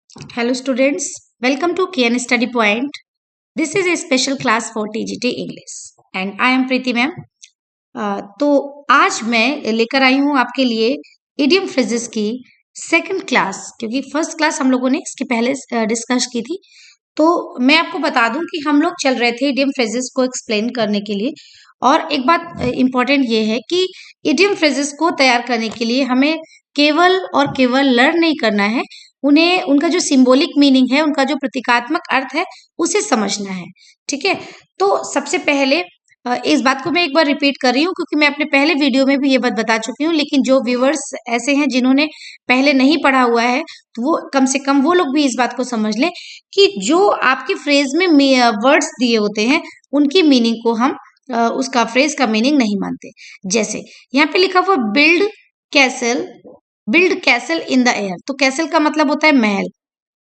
Hello students, welcome to KN Study Point. This is a special class for TGT English and I am Preeti ma'am. तो आज मैं लेकर आई हूँ आपके लिए इडियम फ्रेजेस की सेकंड क्लास, क्योंकि फर्स्ट क्लास हम लोगों ने इसके पहले डिस्कस की थी। तो मैं आपको बता दूं कि हम लोग चल रहे थे इडियम फ्रेजेस को एक्सप्लेन करने के लिए। और एक बात इम्पॉर्टेंट ये है कि इडियम फ्रेजेस को तैयार करने के लिए हमें केवल और केवल लर्न नहीं करना है, उन्हें उनका जो सिंबॉलिक मीनिंग है, उनका जो प्रतीकात्मक अर्थ है, उसे समझना है। ठीक है, तो सबसे पहले इस बात को मैं एक बार रिपीट कर रही हूँ, क्योंकि मैं अपने पहले वीडियो में भी ये बात बता चुकी हूँ, लेकिन जो व्यूअर्स ऐसे हैं जिन्होंने पहले नहीं पढ़ा हुआ है, तो वो कम से कम वो लोग भी इस बात को समझ लें कि जो आपके फ्रेज में वर्ड्स दिए होते हैं, उनकी मीनिंग को हम उसका फ्रेज का मीनिंग नहीं मानते। जैसे यहाँ पे लिखा हुआ build castle in the air, तो कैसल का मतलब होता है महल,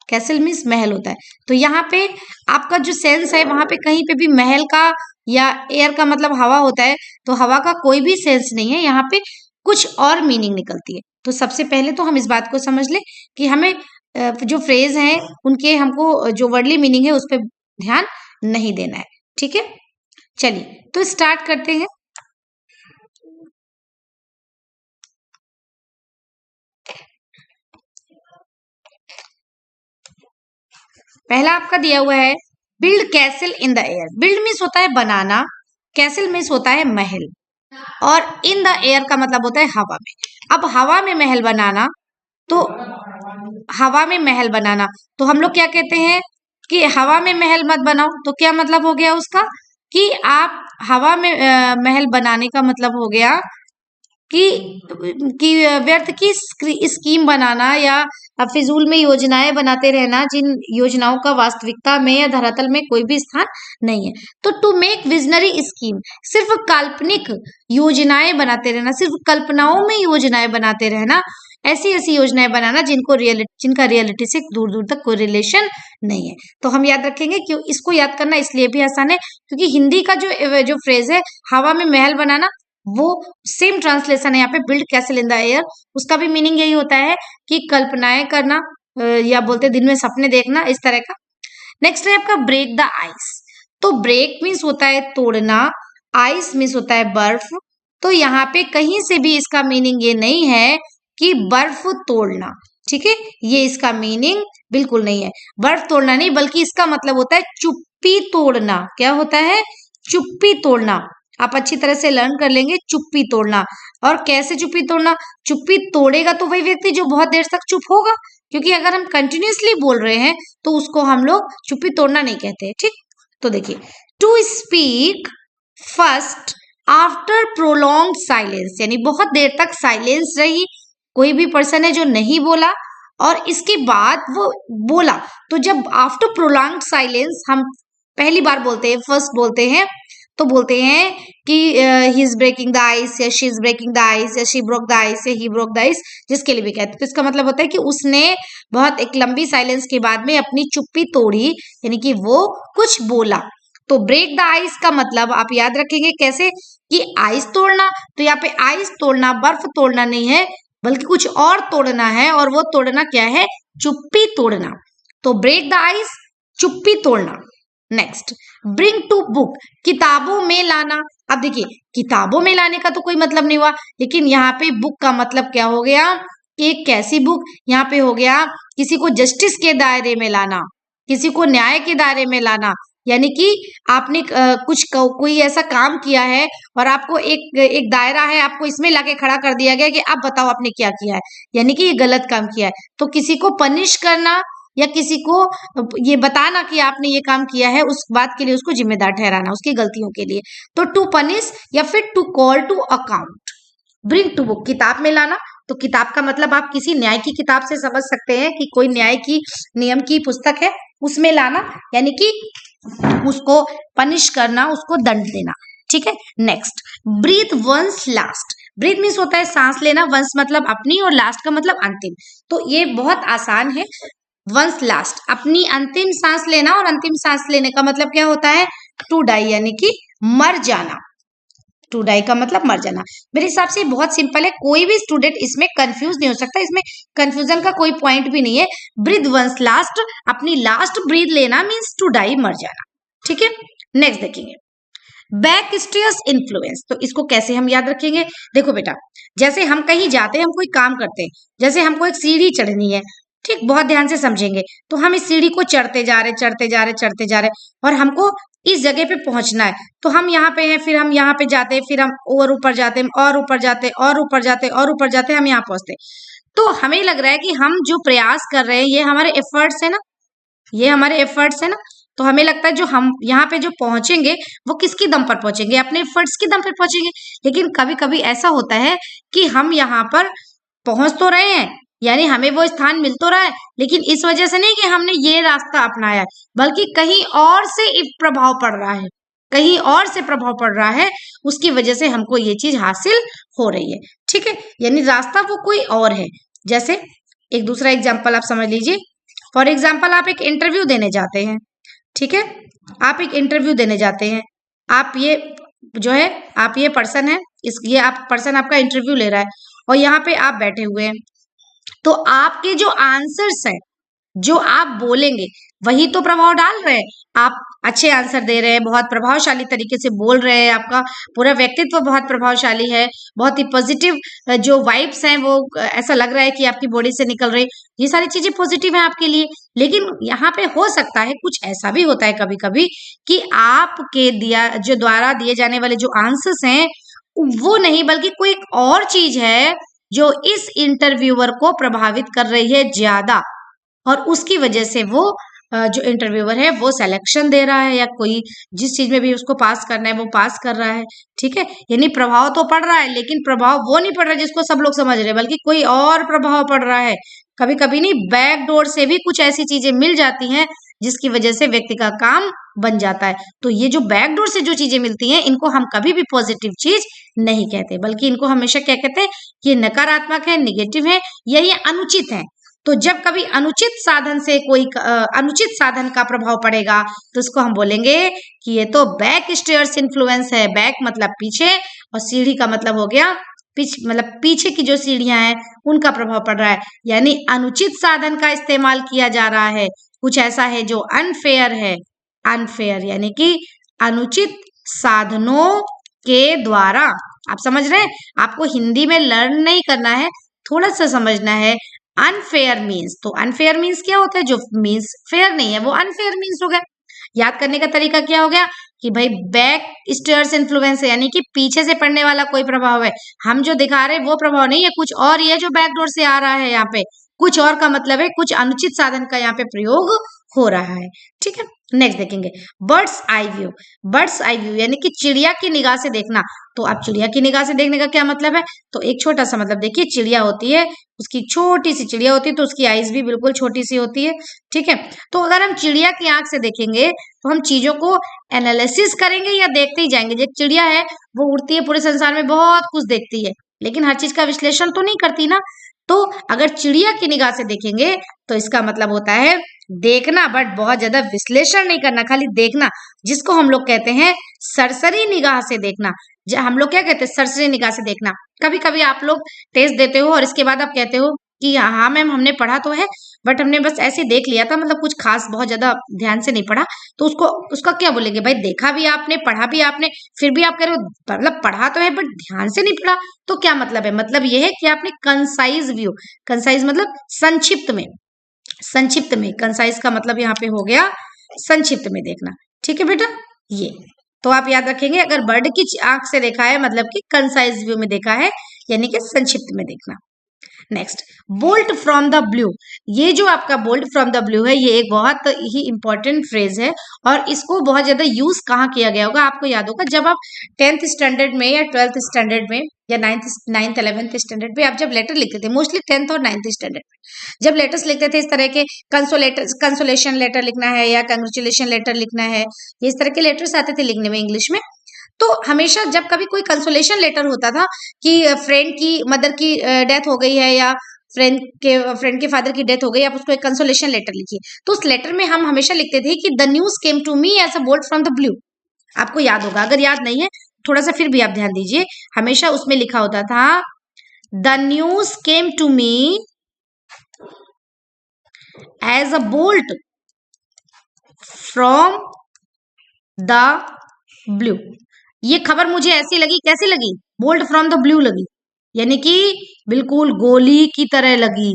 कैसल मीन्स महल होता है। तो यहाँ पे आपका जो सेंस है, वहां पे कहीं पे भी महल का या एयर का मतलब हवा होता है, तो हवा का कोई भी सेंस नहीं है, यहाँ पे कुछ और मीनिंग निकलती है। तो सबसे पहले तो हम इस बात को समझ ले कि हमें जो फ्रेज हैं उनके हमको जो वर्डली मीनिंग है उस पर ध्यान नहीं देना है। ठीक है, चलिए तो स्टार्ट करते हैं। पहला आपका दिया हुआ है build castle in the air. Build means होता है बनाना, कैसल मीन्स होता है महल, और इन द एयर का मतलब होता है हवा में। अब हवा में महल बनाना, तो हवा में महल बनाना, तो हम लोग क्या कहते हैं कि हवा में महल मत बनाओ। तो क्या मतलब हो गया उसका कि आप हवा में महल बनाने का मतलब हो गया कि व्यर्थ की स्कीम बनाना या फिजूल में योजनाएं बनाते रहना, जिन योजनाओं का वास्तविकता में या धरातल में कोई भी स्थान नहीं है। तो टू मेक विजनरी स्कीम, सिर्फ काल्पनिक योजनाएं बनाते रहना, सिर्फ कल्पनाओं में योजनाएं बनाते रहना, ऐसी ऐसी योजनाएं बनाना जिनका रियलिटी से दूर दूर तक कोई रिलेशन नहीं है। तो हम याद रखेंगे कि इसको याद करना इसलिए भी आसान है क्योंकि हिंदी का जो फ्रेज है हवा में महल बनाना, वो सेम ट्रांसलेशन है यहाँ पे build castle in the air. उसका भी मीनिंग यही होता है कि कल्पनाएं करना, या बोलते दिन में सपने देखना, इस तरह का। नेक्स्ट है आपका ब्रेक द आइस। तो ब्रेक मीन्स होता है तोड़ना, आइस मीन्स होता है बर्फ। तो यहाँ पे कहीं से भी इसका मीनिंग ये नहीं है कि बर्फ तोड़ना। ठीक है, ये इसका मीनिंग बिल्कुल नहीं है, बर्फ तोड़ना नहीं, बल्कि इसका मतलब होता है चुप्पी तोड़ना। क्या होता है? चुप्पी तोड़ना। आप अच्छी तरह से लर्न कर लेंगे चुप्पी तोड़ना। और कैसे चुप्पी तोड़ना? चुप्पी तोड़ेगा तो वही व्यक्ति जो बहुत देर तक चुप होगा, क्योंकि अगर हम कंटिन्यूअसली बोल रहे हैं तो उसको हम लोग चुप्पी तोड़ना नहीं कहते। ठीक, तो देखिए, to speak first after prolong silence, यानी बहुत देर तक साइलेंस रही, कोई भी पर्सन है जो नहीं बोला और इसके बाद वो बोला। तो जब आफ्टर प्रोलॉन्ग साइलेंस हम पहली बार बोलते हैं, फर्स्ट बोलते हैं, तो बोलते हैं कि he is breaking the ice, या she is breaking the ice, या शी ब्रोक द आइस, या ही ब्रोक द आइस, जिसके लिए भी कहते हैं। तो इसका मतलब होता है कि उसने बहुत एक लंबी साइलेंस के बाद में अपनी चुप्पी तोड़ी, यानी कि वो कुछ बोला। तो ब्रेक द आइस का मतलब आप याद रखेंगे कैसे, कि आइस तोड़ना। तो यहाँ पे आइस तोड़ना बर्फ तोड़ना नहीं है, बल्कि कुछ और तोड़ना है, और वो तोड़ना क्या है? चुप्पी तोड़ना। तो ब्रेक द आइस, चुप्पी तोड़ना। नेक्स्ट, ब्रिंग टू बुक, किताबों में लाना। अब देखिए, किताबों में लाने का तो कोई मतलब नहीं हुआ, लेकिन यहाँ पे बुक का मतलब क्या हो गया कि एक कैसी बुक? यहाँ पे हो गया किसी को जस्टिस के दायरे में लाना, किसी को न्याय के दायरे में लाना। यानी कि आपने कोई ऐसा काम किया है और आपको एक दायरा है, आपको इसमें लाके खड़ा कर दिया गया कि आप बताओ आपने क्या किया है, यानी कि ये गलत काम किया है। तो किसी को पनिश करना या किसी को ये बताना कि आपने ये काम किया है, उस बात के लिए उसको जिम्मेदार ठहराना, उसकी गलतियों के लिए। तो टू पनिश या फिर to call to account. Bring to book, किताब में लाना। तो किताब का मतलब आप किसी न्याय की किताब से समझ सकते हैं कि कोई न्याय की नियम की पुस्तक है, उसमें लाना, यानी कि उसको पनिश करना, उसको दंड देना। ठीक है, next, breathe one's last. Breathe means होता है सांस लेना, वंस मतलब अपनी, और लास्ट का मतलब अंतिम। तो ये बहुत आसान है। वंस लास्ट, अपनी अंतिम सांस लेना, और अंतिम सांस लेने का मतलब क्या होता है? टू डाई, यानी कि मर जाना। टू डाई का मतलब मर जाना। मेरे हिसाब से बहुत सिंपल है, कोई भी स्टूडेंट इसमें कंफ्यूज नहीं हो सकता, इसमें कंफ्यूजन का कोई पॉइंट भी नहीं है। ब्रीथ वंस लास्ट, अपनी लास्ट ब्रीथ लेना मीन्स टू डाई, मर जाना। ठीक है, नेक्स्ट देखेंगे बैक स्टेयर्स इन्फ्लुएंस। तो इसको कैसे हम याद रखेंगे? देखो बेटा, जैसे हम कहीं जाते हैं, हम कोई काम करते हैं, जैसे हमको एक सीढ़ी चढ़नी है, ठीक, बहुत ध्यान से समझेंगे, तो हम इस सीढ़ी को चढ़ते जा रहे चढ़ते जा रहे चढ़ते जा रहे, और हमको इस जगह पे पहुंचना है। तो हम यहाँ पे हैं, फिर हम यहाँ पे जाते हैं, फिर हम और ऊपर जाते हैं, और ऊपर जाते हैं, और ऊपर जाते हैं, और ऊपर जाते हैं, हम यहाँ पहुंचते हैं। तो हमें लग रहा है कि हम जो प्रयास कर रहे हैं ये हमारे एफर्ट्स है ना, ये हमारे एफर्ट्स है ना। तो हमें लगता है जो हम यहाँ पे जो पहुंचेंगे वो किसकी दम पर पहुंचेंगे? अपने एफर्ट्स की दम पर पहुंचेंगे। लेकिन कभी कभी ऐसा होता है कि हम यहाँ पर पहुंच तो रहे हैं, यानी हमें वो स्थान मिल तो रहा है, लेकिन इस वजह से नहीं कि हमने ये रास्ता अपनाया है, बल्कि कहीं और से प्रभाव पड़ रहा है, कहीं और से प्रभाव पड़ रहा है, उसकी वजह से हमको ये चीज हासिल हो रही है। ठीक है, यानी रास्ता वो कोई और है। जैसे एक दूसरा एग्जाम्पल आप समझ लीजिए। फॉर एग्जाम्पल, आप एक इंटरव्यू देने जाते हैं, ठीक है, आप एक इंटरव्यू देने जाते हैं, आप ये जो है, आप ये पर्सन है, ये आप पर्सन आपका इंटरव्यू ले रहा है, और यहाँ पे आप बैठे हुए हैं। तो आपके जो आंसर्स हैं, जो आप बोलेंगे, वही तो प्रभाव डाल रहे हैं। आप अच्छे आंसर दे रहे हैं, बहुत प्रभावशाली तरीके से बोल रहे हैं, आपका पूरा व्यक्तित्व बहुत प्रभावशाली है, बहुत ही पॉजिटिव जो वाइब्स हैं वो ऐसा लग रहा है कि आपकी बॉडी से निकल रही, ये सारी चीजें पॉजिटिव है आपके लिए। लेकिन यहाँ पे हो सकता है कुछ ऐसा भी होता है कभी कभी कि आपके जो द्वारा दिए जाने वाले जो आंसर्स हैं वो नहीं, बल्कि कोई एक और चीज है जो इस इंटरव्यूअर को प्रभावित कर रही है ज्यादा, और उसकी वजह से वो जो इंटरव्यूअर है वो सिलेक्शन दे रहा है, या कोई जिस चीज में भी उसको पास करना है वो पास कर रहा है। ठीक है, यानी प्रभाव तो पड़ रहा है, लेकिन प्रभाव वो नहीं पड़ रहा जिसको सब लोग समझ रहे हैं, बल्कि कोई और प्रभाव पड़ रहा है। कभी कभी नहीं, बैक डोर से भी कुछ ऐसी चीजें मिल जाती हैं जिसकी वजह से व्यक्ति का काम बन जाता है। तो ये जो बैक डोर से जो चीजें मिलती हैं, इनको हम कभी भी पॉजिटिव चीज नहीं कहते, बल्कि इनको हमेशा क्या कहते हैं? ये नकारात्मक है, निगेटिव है, या ये अनुचित है। तो जब कभी अनुचित साधन से कोई अनुचित साधन का प्रभाव पड़ेगा, तो उसको हम बोलेंगे कि ये तो बैक स्टेयर्स इन्फ्लुएंस है। बैक मतलब पीछे, और सीढ़ी का मतलब हो गया मतलब पीछे की जो सीढ़ियां हैं उनका प्रभाव पड़ रहा है, यानी अनुचित साधन का इस्तेमाल किया जा रहा है। कुछ ऐसा है जो अनफेयर है, अनफेयर यानी कि अनुचित साधनों के द्वारा। आप समझ रहे हैं? आपको हिंदी में लर्न नहीं करना है, थोड़ा सा समझना है। अनफेयर मीन्स, तो अनफेयर मीन्स क्या होता है? जो मीन्स फेयर नहीं है वो अनफेयर मीन्स हो गया। याद करने का तरीका क्या हो गया कि भाई बैक स्टेयर्स इन्फ्लुएंस है, यानी कि पीछे से पड़ने वाला कोई प्रभाव है। हम जो दिखा रहे हैं वो प्रभाव नहीं है, कुछ और ये जो बैकडोर से आ रहा है यहाँ पे, कुछ और का मतलब है कुछ अनुचित साधन का यहाँ पे प्रयोग हो रहा है। ठीक है, नेक्स्ट देखेंगे birds eye view. Birds eye view यानी कि चिड़िया की निगाह से देखना। तो आप चिड़िया की निगाह से देखने का क्या मतलब है? तो एक छोटा सा मतलब देखिए, चिड़िया होती है, उसकी छोटी सी चिड़िया होती है, तो उसकी आईज भी बिल्कुल छोटी सी होती है। ठीक है, तो अगर हम चिड़िया की आंख से देखेंगे तो हम चीजों को एनालिसिस करेंगे या देखते ही जाएंगे। जो चिड़िया है वो उड़ती है, पूरे संसार में बहुत कुछ देखती है, लेकिन हर चीज का विश्लेषण तो नहीं करती ना। तो अगर चिड़िया की निगाह से देखेंगे तो इसका मतलब होता है देखना, बट बहुत ज्यादा विश्लेषण नहीं करना, खाली देखना, जिसको हम लोग कहते हैं सरसरी निगाह से देखना। हम लोग क्या कहते हैं? सरसरी निगाह से देखना। कभी कभी आप लोग टेस्ट देते हो और इसके बाद आप कहते हो कि हाँ मैम हमने पढ़ा तो है, बट हमने बस ऐसे देख लिया था, मतलब कुछ खास बहुत ज्यादा ध्यान से नहीं पढ़ा। तो उसका क्या बोलेंगे? भाई देखा भी आपने, पढ़ा भी आपने, फिर भी आप कह रहे हो मतलब पढ़ा तो है बट ध्यान से नहीं पढ़ा। तो क्या मतलब है? मतलब ये है कि आपने कंसाइज व्यू, कंसाइज मतलब संक्षिप्त में, संक्षिप्त में, कंसाइज का मतलब यहाँ पे हो गया संक्षिप्त में देखना। ठीक है बेटा, ये तो आप याद रखेंगे, अगर बर्ड की आंख से देखा है मतलब कि कंसाइज व्यू में देखा है, यानी कि संक्षिप्त में देखना। Next, bolt from the blue. ये जो आपका बोल्ट फ्रॉम द ब्लू है, ये एक बहुत ही इंपॉर्टेंट फ्रेज है, और इसको बहुत ज्यादा यूज कहाँ किया गया होगा? आपको याद होगा जब आप 10th स्टैंडर्ड में या 12th स्टैंडर्ड में या 9th 11th स्टैंडर्ड में आप जब लेटर लिखते थे, मोस्टली 10th और 9th स्टैंडर्ड में जब लेटर्स लिखते थे, इस तरह के कंसोलेशन लेटर लिखना है या कंग्रेचुलेशन लेटर लिखना है, ये इस तरह के लेटर्स आते थे लिखने में इंग्लिश में। तो हमेशा जब कभी कोई कंसोलेशन लेटर होता था कि फ्रेंड की मदर की डेथ हो गई है या फ्रेंड के फादर की डेथ हो गई, आप उसको एक कंसोलेशन लेटर लिखिए, तो उस लेटर में हम हमेशा लिखते थे कि the news came to me as a bolt from the blue. आपको याद होगा, अगर याद नहीं है थोड़ा सा फिर भी आप ध्यान दीजिए, हमेशा उसमें लिखा होता था the news came to me as a bolt from the blue. ये खबर मुझे ऐसी लगी, कैसी लगी? बोल्ट फ्रॉम द ब्लू लगी, यानी कि बिल्कुल गोली की तरह लगी,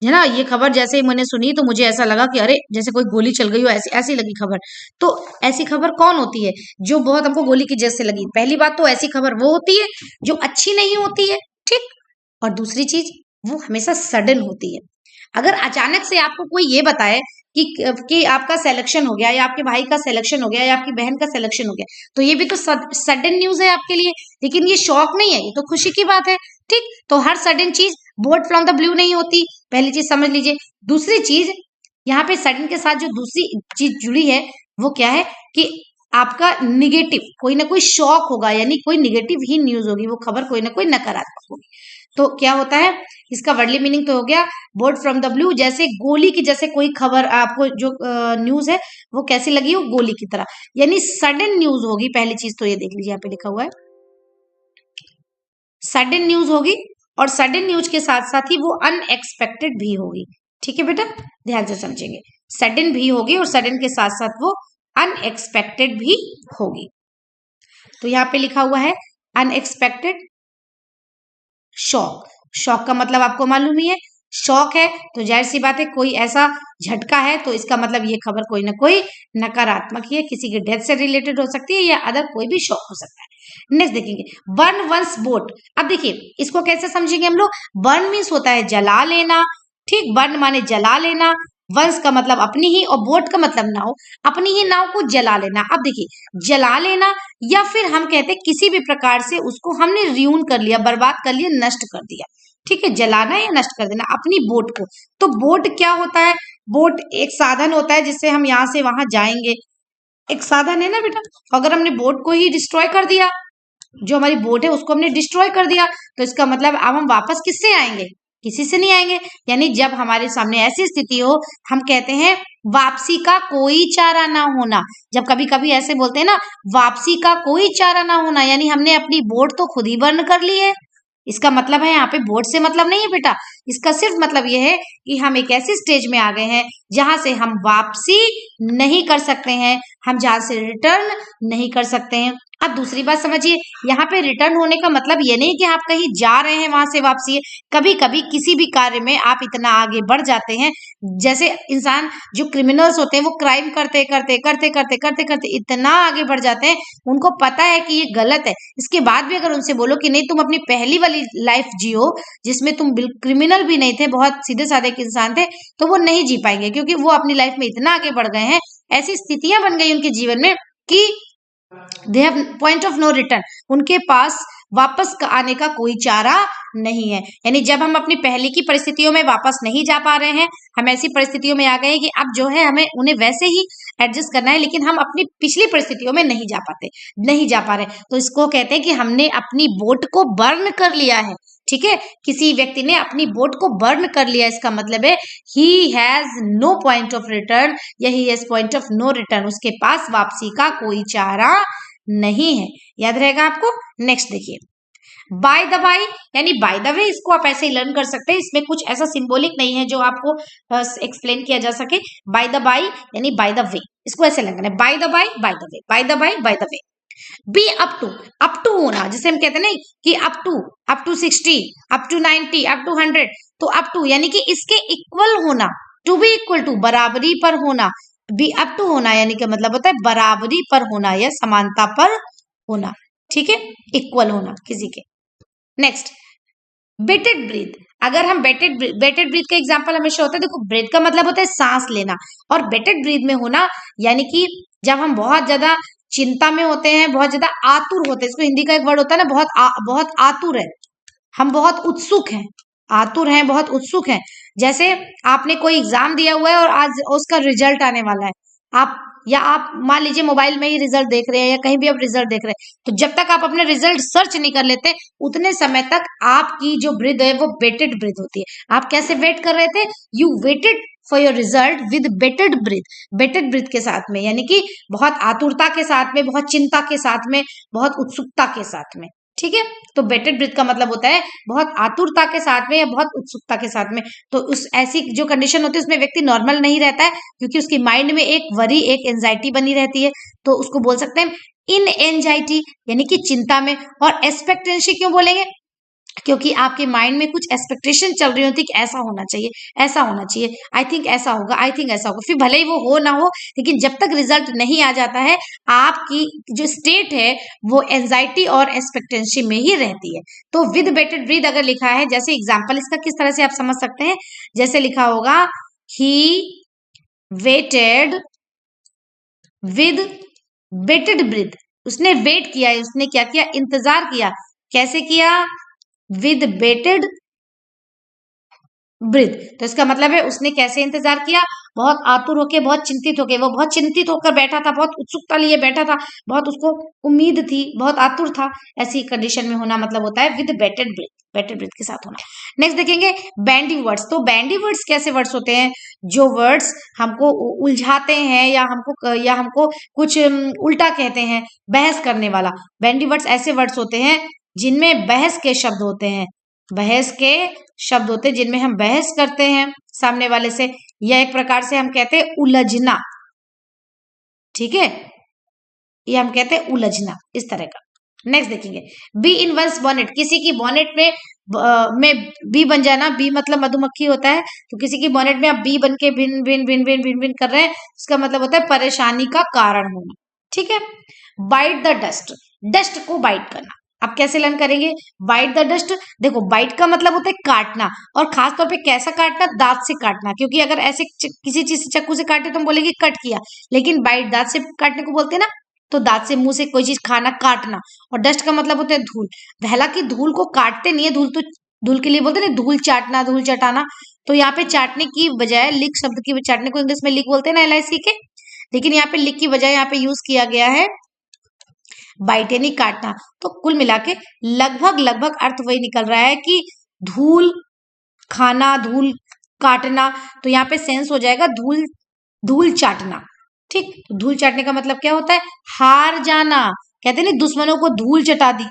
है ना। ये खबर जैसे ही मैंने सुनी तो मुझे ऐसा लगा कि अरे जैसे कोई गोली चल गई हो, ऐसी ऐसी लगी खबर। तो ऐसी खबर कौन होती है जो बहुत हमको गोली की जैसे लगी? पहली बात तो ऐसी खबर वो होती है जो अच्छी नहीं होती है, ठीक। और दूसरी चीज, वो हमेशा सडन होती है। अगर अचानक से आपको कोई ये बताए कि आपका सिलेक्शन हो गया, या आपके भाई का सिलेक्शन हो गया, या आपकी बहन का सिलेक्शन हो गया, तो ये भी तो सडन न्यूज है आपके लिए, लेकिन ये शौक नहीं है, ये तो खुशी की बात है, ठीक। तो हर सडन चीज बोल्ट फ्रॉम द ब्लू नहीं होती, पहली चीज समझ लीजिए। दूसरी चीज, यहाँ पे सडन के साथ जो दूसरी चीज जुड़ी है वो क्या है कि आपका निगेटिव कोई ना कोई शॉक होगा, यानी कोई निगेटिव ही न्यूज होगी, वो खबर कोई ना कोई नकारात्मक होगी। तो क्या होता है, इसका वर्डली मीनिंग तो हो गया बोल्ट फ्रॉम द ब्लू, जैसे गोली की जैसे कोई खबर आपको जो न्यूज है वो कैसी लगी हो, गोली की तरह, यानी सडन न्यूज होगी। पहली चीज तो ये देख लीजिए, यहाँ पे लिखा हुआ है सडन न्यूज होगी, और सडन न्यूज के साथ साथ ही वो अनएक्सपेक्टेड भी होगी, ठीक है बेटा, ध्यान से समझेंगे। सडन भी होगी और सडन के साथ साथ वो अनएक्सपेक्टेड भी होगी। तो यहाँ पे लिखा हुआ है अनएक्सपेक्टेड शॉक। शॉक का मतलब आपको मालूम ही है, शॉक है तो जाहिर सी बात है कोई ऐसा झटका है, तो इसका मतलब ये खबर कोई ना कोई नकारात्मक ही है, किसी की डेथ से रिलेटेड हो सकती है या अदर कोई भी शॉक हो सकता है। नेक्स्ट देखेंगे बर्न वंस बोट। अब देखिए इसको कैसे समझेंगे हम लोग। बर्न मीन्स होता है जला लेना, ठीक। बर्न माने जला लेना, वंस का मतलब अपनी ही, और बोट का मतलब नाव, अपनी ही नाव को जला लेना। अब देखिए जला लेना, या फिर हम कहते हैं किसी भी प्रकार से उसको हमने रियून कर लिया, बर्बाद कर लिया, नष्ट कर दिया, ठीक है। जलाना या नष्ट कर देना अपनी बोट को। तो बोट क्या होता है? बोट एक साधन होता है जिससे हम यहाँ से वहां जाएंगे, एक साधन है ना बेटा। अगर हमने बोट को ही डिस्ट्रॉय कर दिया, जो हमारी बोट है उसको हमने डिस्ट्रॉय कर दिया, तो इसका मतलब अब हम वापस किससे आएंगे? किसी से नहीं आएंगे। यानी जब हमारे सामने ऐसी स्थिति हो, हम कहते हैं वापसी का कोई चारा ना होना। जब कभी कभी ऐसे बोलते हैं ना, वापसी का कोई चारा ना होना, यानी हमने अपनी बोट तो खुद ही बर्न कर ली है। इसका मतलब है यहाँ पे बोट से मतलब नहीं है बेटा, इसका सिर्फ मतलब यह है कि हम एक ऐसी स्टेज में आ गए हैं जहां से हम वापसी नहीं कर सकते हैं, हम जहां से रिटर्न नहीं कर सकते हैं। अब दूसरी बात समझिए, यहाँ पे रिटर्न होने का मतलब ये नहीं कि आप कहीं जा रहे हैं वहां से वापसी है। कभी कभी किसी भी कार्य में आप इतना आगे बढ़ जाते हैं, जैसे इंसान जो क्रिमिनल्स होते हैं वो क्राइम करते करते करते करते करते करते इतना आगे बढ़ जाते हैं, उनको पता है कि ये गलत है, इसके बाद भी अगर उनसे बोलो कि नहीं तुम अपनी पहली वाली लाइफ जियो जिसमें तुम क्रिमिनल भी नहीं थे, बहुत सीधे साधे एक इंसान थे, तो वो नहीं जी पाएंगे, क्योंकि वो अपनी लाइफ में इतना आगे बढ़ गए हैं, ऐसी स्थितियां बन गई उनके जीवन में कि they have point of no return, उनके पास वापस आने का कोई चारा नहीं है। यानी जब हम अपनी पहले की परिस्थितियों में वापस नहीं जा पा रहे हैं, हम ऐसी परिस्थितियों में आ गए कि अब जो है हमें उन्हें वैसे ही एडजस्ट करना है, लेकिन हम अपनी पिछली परिस्थितियों में नहीं जा पाते, नहीं जा पा रहे, तो इसको कहते हैं कि हमने अपनी बोट को बर्न कर लिया है, ठीक है। किसी व्यक्ति ने अपनी बोट को बर्न कर लिया, इसका मतलब है he has no point of return, या he has point of no return, उसके पास वापसी का कोई चारा नहीं है। याद रहेगा आपको। नेक्स्ट देखिए बाय द बाय, यानी बाय द वे, इसको आप ऐसे ही लर्न कर सकते हैं, इसमें कुछ ऐसा सिंबॉलिक नहीं है जो आपको एक्सप्लेन किया जा सके। बाय द बाय यानी बाय द वे, इसको ऐसे लर्न करना है, by the by by the way, by the by by the way. Be up to होना, जैसे हम कहते हैं नहीं कि up to 60, up to 90, up to 100, तो अप टू यानी कि इसके इक्वल होना, टू बी इक्वल टू बराबरी पर होना, बी अप टू होना यानी कि मतलब होता है बराबरी पर होना या समानता पर होना, ठीक है, इक्वल होना किसी के। नेक्स्ट बेटेड ब्रीथ, अगर हम बेटेड ब्रीथ का एग्जांपल हमेशा होता है, देखो ब्रीथ का मतलब होता है सांस लेना, और बेटेड ब्रीथ में होना यानी कि जब हम बहुत ज्यादा चिंता में होते हैं, बहुत ज्यादा आतुर होते हैं, इसको हिंदी का एक वर्ड होता है ना, बहुत आतुर है, हम बहुत उत्सुक हैं, आतुर हैं, बहुत उत्सुक हैं। जैसे आपने कोई एग्जाम दिया हुआ है और आज उसका रिजल्ट आने वाला है, आप मान लीजिए मोबाइल में ही रिजल्ट देख रहे हैं या कहीं भी आप रिजल्ट देख रहे हैं, तो जब तक आप अपने रिजल्ट सर्च नहीं कर लेते उतने समय तक आपकी जो ब्रीथ है वो वेटेड ब्रीथ होती है। आप कैसे वेट कर रहे थे? You waited for your result with bated breath, bated breath के साथ में, यानी कि बहुत आतुरता के साथ में, बहुत चिंता के साथ में, बहुत उत्सुकता के साथ में। ठीक है, तो बेटेड ब्रीथ का मतलब होता है बहुत आतुरता के साथ में या बहुत उत्सुकता के साथ में। तो उस ऐसी जो कंडीशन होती है उसमें व्यक्ति नॉर्मल नहीं रहता है, क्योंकि उसकी माइंड में एक वरी, एक एंजाइटी बनी रहती है, तो उसको बोल सकते हैं इन एंजाइटी, यानी कि चिंता में। और एक्सपेक्टेंसी क्यों बोलेंगे, क्योंकि आपके माइंड में कुछ एक्सपेक्टेशन चल रही होती है कि ऐसा होना चाहिए, ऐसा होना चाहिए, आई थिंक ऐसा होगा, आई थिंक ऐसा होगा, फिर भले ही वो हो ना हो, लेकिन जब तक रिजल्ट नहीं आ जाता है आपकी जो स्टेट है वो एंजाइटी और एक्सपेक्टेंसी में ही रहती है। तो विद बेटेड ब्रीथ अगर लिखा है, जैसे एग्जाम्पल इसका किस तरह से आप समझ सकते हैं, जैसे लिखा होगा he waited with bated breathe, उसने वेट किया है, उसने क्या किया, इंतजार किया। कैसे किया, विद बेटेड ब्रीथ। तो इसका मतलब है उसने कैसे इंतजार किया, बहुत आतुर होके, बहुत चिंतित होके, वो बहुत चिंतित होकर बैठा था, बहुत उत्सुकता लिए बैठा था, बहुत उसको उम्मीद थी, बहुत आतुर था। ऐसी कंडीशन में होना मतलब होता है with bated breath, bated breath के साथ होना। नेक्स्ट देखेंगे बैंडी वर्ड्स। तो बैंडी वर्ड्स कैसे वर्ड्स होते हैं, जो वर्ड्स हमको उलझाते हैं या हमको कुछ उल्टा कहते हैं, बहस करने वाला। बैंडी वर्ड्स ऐसे वर्ड्स होते हैं जिनमें बहस के शब्द होते हैं, बहस के शब्द होते हैं जिनमें हम बहस करते हैं सामने वाले से, या एक प्रकार से हम कहते हैं उलझना। ठीक है, ये हम कहते हैं उलझना, इस तरह का। नेक्स्ट देखेंगे बी इन वंस बॉनेट, किसी की बॉनेट में बी बन जाना। बी मतलब मधुमक्खी होता है, तो किसी की बॉनेट में आप बी बन के भिन भिन भिन भिन भिन भिन कर रहे हैं, इसका मतलब होता है परेशानी का कारण होना। ठीक है, बाइट द डस्ट, डस्ट को बाइट करना। आप कैसे लर्न करेंगे, बाइट द डस्ट। देखो बाइट का मतलब होता है काटना, और खास तौर पे कैसा काटना, दांत से काटना, क्योंकि अगर ऐसे किसी चीज से चाकू से काटे तो हम बोलेंगे कट किया, लेकिन बाइट दांत से काटने को बोलते हैं ना, तो दांत से मुंह से कोई चीज खाना, काटना। और डस्ट का मतलब होता है धूल। हालांकि धूल को काटते नहीं है, धूल तो धूल के लिए बोलते हैं ना, धूल चाटना, धूल चटाना। तो यहाँ पे चाटने की बजाय लिक शब्द की, चाटने को इंग्लिश में लिक बोलते हैं ना, LIC के, लेकिन यहाँ पे लिक की बजाय यहाँ पे यूज किया गया है बाइट, यानी काटना। तो कुल मिला के लगभग लगभग अर्थ वही निकल रहा है कि धूल खाना, धूल काटना। तो यहाँ पे सेंस हो जाएगा धूल, धूल चाटना। ठीक, तो धूल चाटने का मतलब क्या होता है, हार जाना। कहते हैं ना दुश्मनों को धूल चटा दी,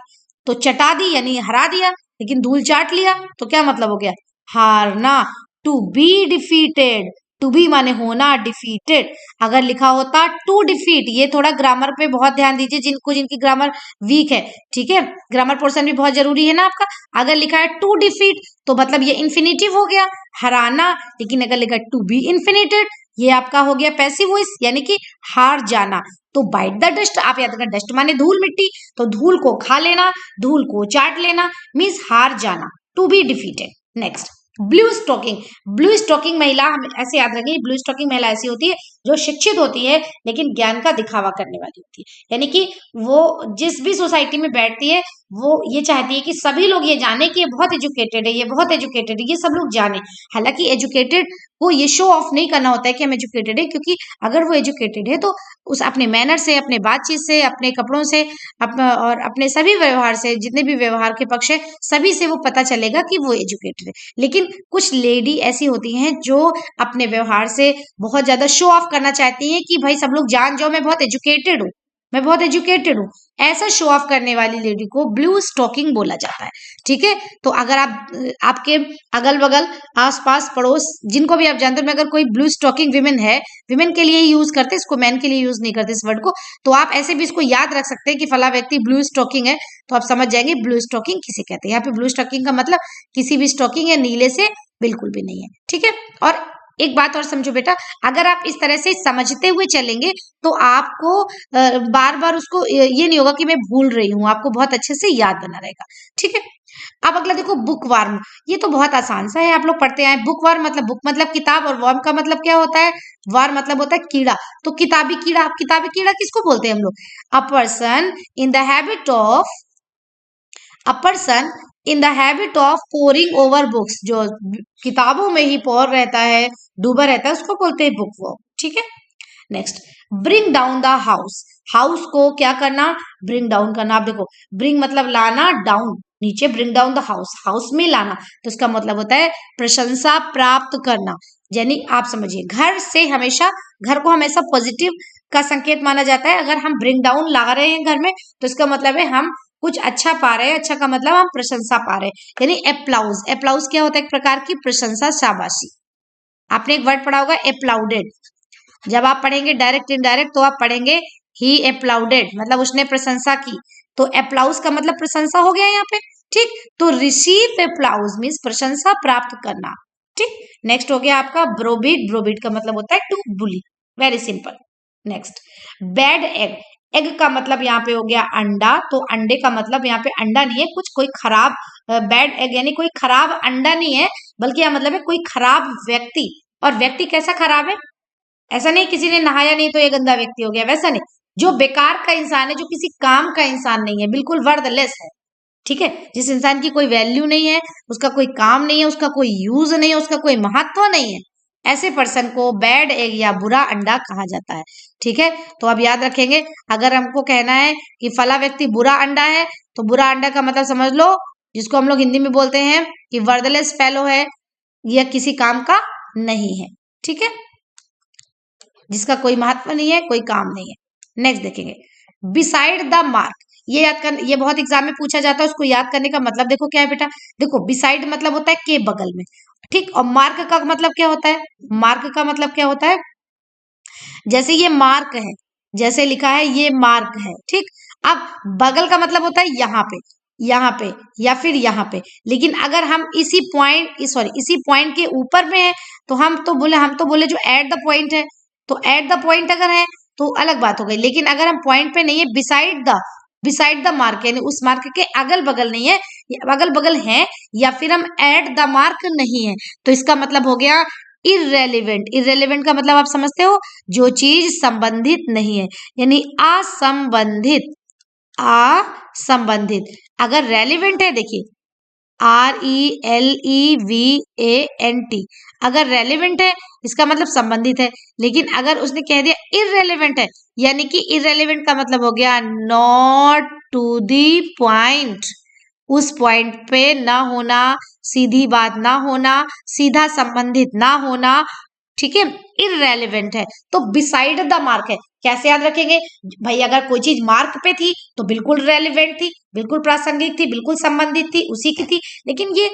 तो चटा दी यानी हरा दिया, लेकिन धूल चाट लिया तो क्या मतलब हो गया, हारना। To be defeated, to be माने होना, डिफीटेड अगर लिखा होता टू डिफीट। ये थोड़ा ग्रामर पे बहुत ध्यान दीजिए, जिनकी ग्रामर वीक है। ठीक है, ग्रामर पोर्शन भी बहुत जरूरी है ना आपका। अगर लिखा है टू डिफीट तो मतलब ये इन्फिनिटिव हो गया, हराना। लेकिन अगर लिखा है टू बी इन्फिनिटेड, ये आपका हो गया पैसिव वॉइस, यानी कि हार जाना। तो बाइट द डस्ट, आप याद रखना डस्ट माने धूल मिट्टी, तो धूल को खा लेना, धूल को चाट लेना, मीन्स हार जाना, to be defeated. Next blue stocking. Blue stocking महिला, हम ऐसे याद रखेंगे, ब्लू स्टॉकिंग महिला ऐसी होती है जो शिक्षित होती है लेकिन ज्ञान का दिखावा करने वाली होती है। यानी कि वो जिस भी सोसाइटी में बैठती है वो ये चाहती है कि सभी लोग ये जाने कि ये बहुत एजुकेटेड है, ये बहुत एजुकेटेड है, ये सब लोग जाने। हालांकि एजुकेटेड को ये शो ऑफ नहीं करना होता है कि हम एजुकेटेड है, क्योंकि अगर वो एजुकेटेड है तो उस अपने मैनर से, अपने बातचीत से, अपने कपड़ों से, और अपने सभी व्यवहार से, जितने भी व्यवहार के पक्ष है सभी से वो पता चलेगा कि वो एजुकेटेड है। लेकिन कुछ लेडी ऐसी होती हैं जो अपने व्यवहार से बहुत ज्यादा शो ऑफ करना चाहती हैं कि भाई सब लोग जान जाओ मैं बहुत एजुकेटेड हूँ, मैं बहुत एजुकेटेड हूँ। ऐसा शो ऑफ करने वाली लेडी को ब्लू स्टॉकिंग बोला जाता है। ठीक है, तो अगर आप आपके अगल बगल आसपास पड़ोस जिनको भी आप जानते हो में अगर कोई ब्लू स्टॉकिंग विमेन है, विमेन के लिए यूज करते हैं इसको, मैन के लिए यूज नहीं करते इस वर्ड को, तो आप ऐसे भी इसको याद रख सकते हैं कि फला व्यक्ति ब्लू स्टॉकिंग है, तो आप समझ जाएंगे ब्लू स्टॉकिंग किसे कहते हैं। यहाँ पे ब्लू स्टॉकिंग का मतलब किसी भी स्टॉकिंग या नीले से बिल्कुल भी नहीं है। ठीक है, और एक बात और समझो बेटा, अगर आप इस तरह से समझते हुए चलेंगे तो आपको बार बार उसको ये नहीं होगा कि मैं भूल रही हूँ, आपको बहुत अच्छे से याद बना रहेगा। ठीक है, अब अगला देखो बुक वार्म। ये तो बहुत आसान सा है, आप लोग पढ़ते आए। बुक वार्म मतलब बुक मतलब किताब, और वर्म का मतलब क्या होता है, वार्म मतलब होता है कीड़ा। तो किताबी कीड़ा, किताबी कीड़ा किसको बोलते हैं हम लोग, a person in the habit of, a person in the habit of pouring over books, जो किताबों में ही पौर रहता है, डूबा रहता है, उसको बोलते हैं बुक वर्म। ठीक है, next bring down the house. House को क्या करना, ब्रिंग डाउन करना। आप देखो ब्रिंग मतलब लाना, डाउन नीचे, bring down the house, house में लाना, तो इसका मतलब होता है प्रशंसा प्राप्त करना। यानी आप समझिए घर को हमेशा पॉजिटिव का संकेत माना जाता है। अगर हम ब्रिंग डाउन ला रहे हैं घर में तो इसका मतलब है हम कुछ अच्छा पा रहे हैं। अच्छा का मतलब हम प्रशंसा पा रहे हैं, यानी एप्लाउज। एप्लाउज क्या होता है? एक प्रकार की प्रशंसा, शाबाशी। आपने एक वर्ड पढ़ा होगा एप्लाउडेड। जब आप पढ़ेंगे डायरेक्ट इनडायरेक्ट तो आप पढ़ेंगे ही एप्लाउडेड, मतलब उसने प्रशंसा की। तो एप्लाउज का मतलब प्रशंसा हो गया यहाँ पे, ठीक। तो रिसीव एप्लाउज मीन्स प्रशंसा प्राप्त करना, ठीक। नेक्स्ट हो गया आपका ब्रोबीड। ब्रोबीड का मतलब होता है to bully, very simple. Next bad egg. Egg का मतलब यहाँ पे हो गया अंडा। तो अंडे का मतलब यहाँ पे अंडा नहीं है, कुछ कोई खराब, बैड एग यानी कोई खराब अंडा नहीं है, बल्कि यह मतलब है कोई खराब व्यक्ति। और व्यक्ति कैसा खराब है? ऐसा नहीं किसी ने नहाया नहीं तो ये गंदा व्यक्ति हो गया, वैसा नहीं। जो बेकार का इंसान है, जो किसी काम का इंसान नहीं है, बिल्कुल वर्थलेस है, ठीक है। जिस इंसान की कोई वैल्यू नहीं है, उसका कोई काम नहीं है, उसका कोई यूज नहीं है, उसका कोई महत्व नहीं है, ऐसे पर्सन को बैड एग या बुरा अंडा कहा जाता है, ठीक है। तो अब याद रखेंगे, अगर हमको कहना है कि फला व्यक्ति बुरा अंडा है, तो बुरा अंडा का मतलब समझ लो, जिसको हम लोग हिंदी में बोलते हैं कि वर्थलेस फेलो है, यह किसी काम का नहीं है, ठीक है, जिसका कोई महत्व नहीं है, कोई काम नहीं है। नेक्स्ट देखेंगे बिसाइड द मार्क। ये याद कर, ये बहुत एग्जाम में पूछा जाता है, उसको याद करने का मतलब देखो क्या है बेटा। देखो बिसाइड मतलब होता है के बगल में, ठीक। और मार्क का मतलब क्या होता है? मार्क का मतलब क्या होता है? जैसे ये मार्क है, जैसे लिखा है ये मार्क है, ठीक। अब बगल का मतलब होता है यहाँ पे या फिर यहाँ पे। लेकिन अगर हम इसी पॉइंट के ऊपर में है तो हम तो बोले जो एट द पॉइंट है, तो एट द पॉइंट अगर है तो अलग बात हो गई। लेकिन अगर हम पॉइंट पे नहीं है, बिसाइड द मार्क यानी उस मार्क के अगल बगल नहीं है, अगल बगल है, या फिर हम एट द मार्क नहीं है, तो इसका मतलब हो गया इररेलेवेंट। इररेलेवेंट का मतलब आप समझते हो, जो चीज संबंधित नहीं है, यानी असंबंधित। असंबंधित। अगर रेलिवेंट है, देखिए RELEVANT, अगर रेलिवेंट है इसका मतलब संबंधित है। लेकिन अगर उसने कह दिया इररेलेवेंट है, यानी कि इररेलेवेंट का मतलब हो गया नॉट टू दी पॉइंट, उस पॉइंट पे ना होना, सीधी बात ना होना, सीधा संबंधित ना होना, ठीक है, इररेलेवेंट है। तो बिसाइड द मार्क है, कैसे याद रखेंगे भाई? अगर कोई चीज मार्क पे थी तो बिल्कुल रेलिवेंट थी, बिल्कुल प्रासंगिक थी, बिल्कुल संबंधित थी, उसी की थी। लेकिन ये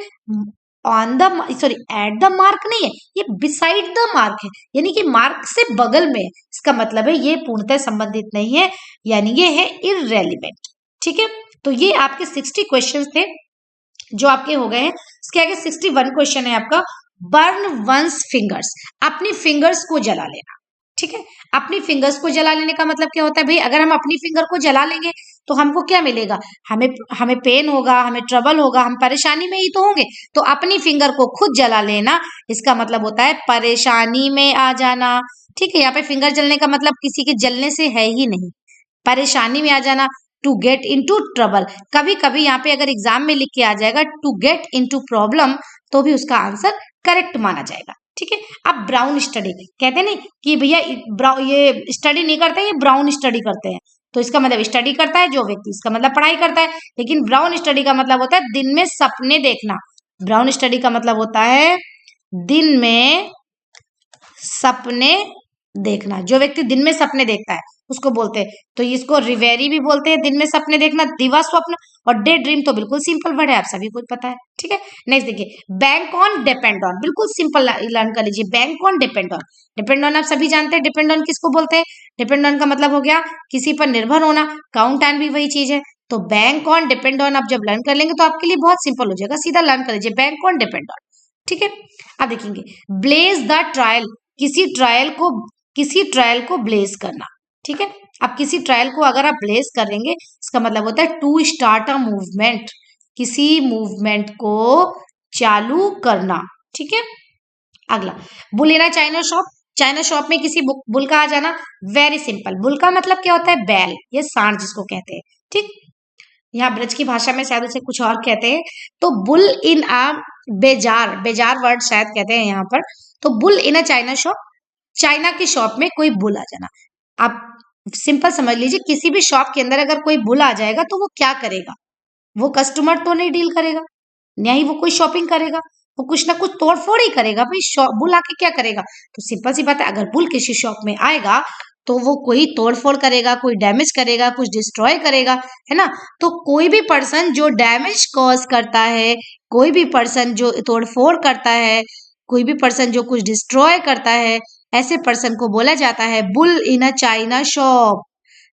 एट द मार्क नहीं है, ये बिसाइड द मार्क है, यानी कि मार्क से बगल में। इसका मतलब है ये पूर्णतः संबंधित नहीं है, यानी ये है इररेलिवेंट, ठीक है। तो ये आपके 60 क्वेश्चंस थे जो आपके हो गए हैं। इसके आगे 61 क्वेश्चन है आपका, बर्न वंस फिंगर्स। अपनी फिंगर्स को जला लेना, ठीक है। अपनी फिंगर्स को जला लेने का मतलब क्या होता है भाई? अगर हम अपनी फिंगर को जला लेंगे तो हमको क्या मिलेगा? हमें पेन होगा, हमें ट्रबल होगा, हम परेशानी में ही तो होंगे। तो अपनी फिंगर को खुद जला लेना, इसका मतलब होता है परेशानी में आ जाना, ठीक है। यहाँ पे फिंगर जलने का मतलब किसी के जलने से है ही नहीं, परेशानी में आ जाना, टू गेट इनटू ट्रबल। कभी कभी यहाँ पे अगर एग्जाम में लिख के आ जाएगा टू गेट इनटू प्रॉब्लम, तो भी उसका आंसर करेक्ट माना जाएगा, ठीक है। अब ब्राउन स्टडी कहते नहीं कि भैया ये स्टडी नहीं करते, ये ब्राउन स्टडी करते हैं। तो इसका मतलब स्टडी करता है जो व्यक्ति, इसका मतलब पढ़ाई करता है। लेकिन ब्राउन स्टडी का मतलब होता है दिन में सपने देखना। ब्राउन स्टडी का मतलब होता है दिन में सपने देखना। जो व्यक्ति दिन में सपने देखता है उसको बोलते हैं, तो इसको रिवेरी भी बोलते हैं, दिन में सपने देखना, दिवा स्वप्न। और डे ड्रीम तो बिल्कुल सिंपल वर्ड है, आप सभी को पता है, ठीक है। नेक्स्ट देखिए बैंक ऑन डिपेंड ऑन, बिल्कुल सिंपल लर्न कर लीजिए। Bank on depend on, depend on आप सभी जानते हैं डिपेंड ऑन किसको बोलते हैं। डिपेंड ऑन का मतलब हो गया किसी पर निर्भर होना, काउंट ऑन भी वही चीज है। तो बैंक ऑन डिपेंड ऑन आप जब लर्न कर लेंगे तो आपके लिए बहुत सिंपल हो जाएगा, सीधा लर्न कर लीजिए बैंक ऑन डिपेंड ऑन, ठीक है। अब देखेंगे ब्लेज द ट्रायल, किसी ट्रायल को ब्लेज करना, ठीक है। अब किसी ट्रायल को अगर आप ब्लेज करेंगे, इसका मतलब होता है टू स्टार्ट अ मूवमेंट, किसी मूवमेंट को चालू करना, ठीक है। अगला bull in a china shop, China shop में किसी बुल का आ जाना, वेरी सिंपल। बुल का मतलब क्या होता है? बैल, ये सांड जिसको कहते हैं, ठीक। यहाँ ब्रज की भाषा में शायद उसे कुछ और कहते हैं। तो बुल इन अ बेजार, बेजार वर्ड शायद कहते हैं यहाँ पर। तो bull in a china shop, China की शॉप में कोई बुल आ जाना। आप सिंपल समझ लीजिए, किसी भी शॉप के अंदर अगर कोई बुल आ जाएगा तो वो क्या करेगा? वो कस्टमर तो नहीं डील करेगा, ना ही वो कोई शॉपिंग करेगा, वो कुछ ना कुछ तोड़ फोड़ ही करेगा भाई। बुल आके क्या करेगा? तो सिंपल सी बात है, अगर बुल किसी शॉप में आएगा तो वो कोई तोड़ फोड़ करेगा, कोई डैमेज करेगा, कुछ डिस्ट्रॉय करेगा, है ना। तो कोई भी पर्सन जो डैमेज कॉज करता है, कोई भी पर्सन जो तोड़ फोड़ करता है, कोई भी पर्सन जो कुछ डिस्ट्रॉय करता है, ऐसे पर्सन को बोला जाता है bull in a china shop.